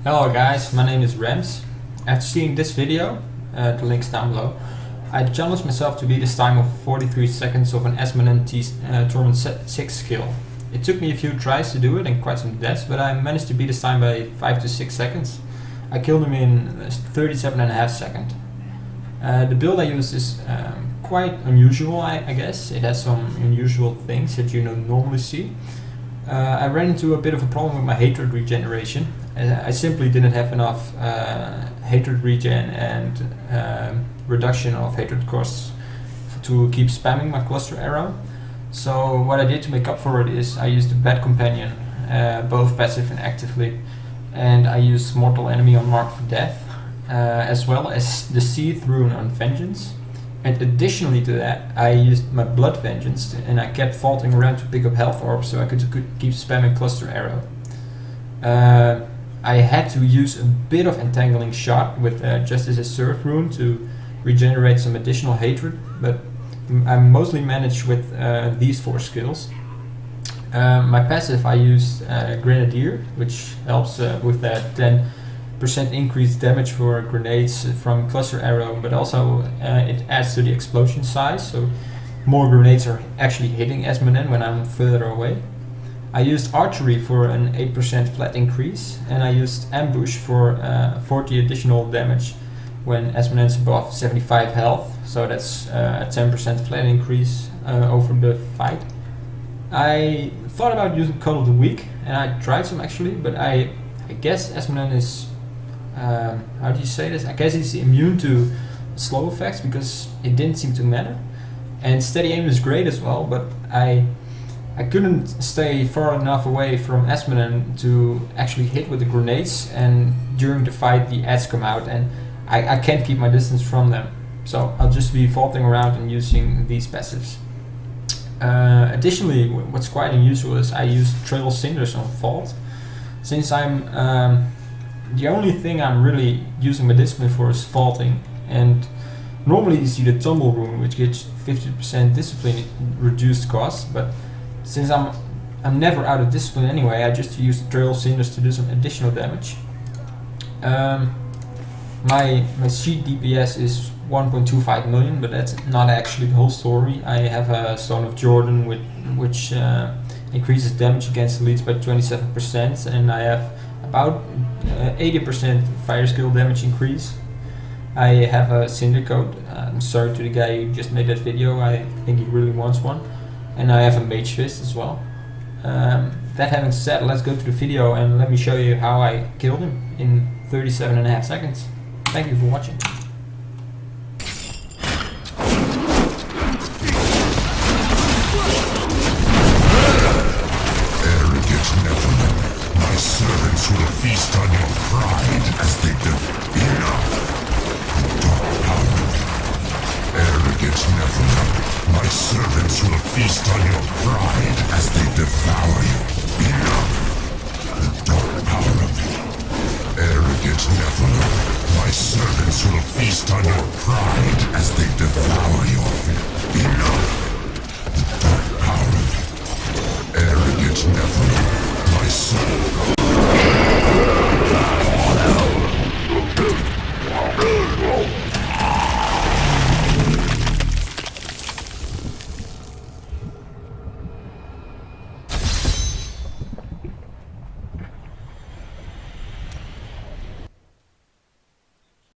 Hello guys, my name is Rems. After seeing this video, the link's down below, I challenged myself to beat this time of 43 seconds of an Azmodan T6 skill. It took me a few tries to do it and quite some deaths, but I managed to beat this time by 5 to 6 seconds. I killed him in 37.5 seconds. The build I use is quite unusual, I guess. It has some unusual things that you don't normally see. I ran into a bit of a problem with my hatred regeneration. I simply didn't have enough hatred regen and reduction of hatred costs to keep spamming my cluster arrow. So what I did to make up for it is I used the Bad Companion, both passive and actively, and I used Mortal Enemy on Mark for Death, as well as the Seath Rune on Vengeance. And additionally to that, I used my Blood Vengeance, and I kept vaulting around to pick up health orbs so I could keep spamming cluster arrow. I had to use a bit of Entangling Shot with Justice's Surf Rune to regenerate some additional hatred, but I mostly managed with these 4 skills. My passive I used Grenadier, which helps with that 10% increased damage for grenades from cluster arrow, but also it adds to the explosion size, so more grenades are actually hitting Azmodan when I'm further away. I used Archery for an 8% flat increase, and I used Ambush for 40 additional damage when Azmodan's above 75 health, so that's a 10% flat increase over the fight. I thought about using Call of the Week, and I tried some actually, but I guess Azmodan is, how do you say this? I guess he's immune to slow effects because it didn't seem to matter. And steady aim is great as well, but I couldn't stay far enough away from Azmodan to actually hit with the grenades, and during the fight the ads come out and I can't keep my distance from them. So I'll just be vaulting around and using these passives. Additionally, what's quite unusual is I use Trail Cinders on Vault. Since I'm the only thing I'm really using my discipline for is vaulting, and normally you see the Tumble Rune, which gets 50% discipline reduced cost, but since I'm never out of discipline anyway, I just use Trail Cinders to do some additional damage. My sheet DPS is 1.25 million, but that's not actually the whole story. I have a Stone of Jordan which increases damage against elites by 27%, and I have about 80% fire skill damage increase. I have a Cinder Coat. I'm sorry to the guy who just made that video, I think he really wants one. And I have a Mage Fist as well. That having said, let's go to the video and let me show you how I killed him in 37.5 seconds. Thank you for watching. My servants will feast on your pride as they enough. Dark power. Arrogant Nephilim, my servants will feast on your pride as they devour you. Enough. The dark power of it. Arrogant Nephilim, my servants will feast on your pride as they devour your enough. The dark power of it. Arrogant Nephilim, my servants.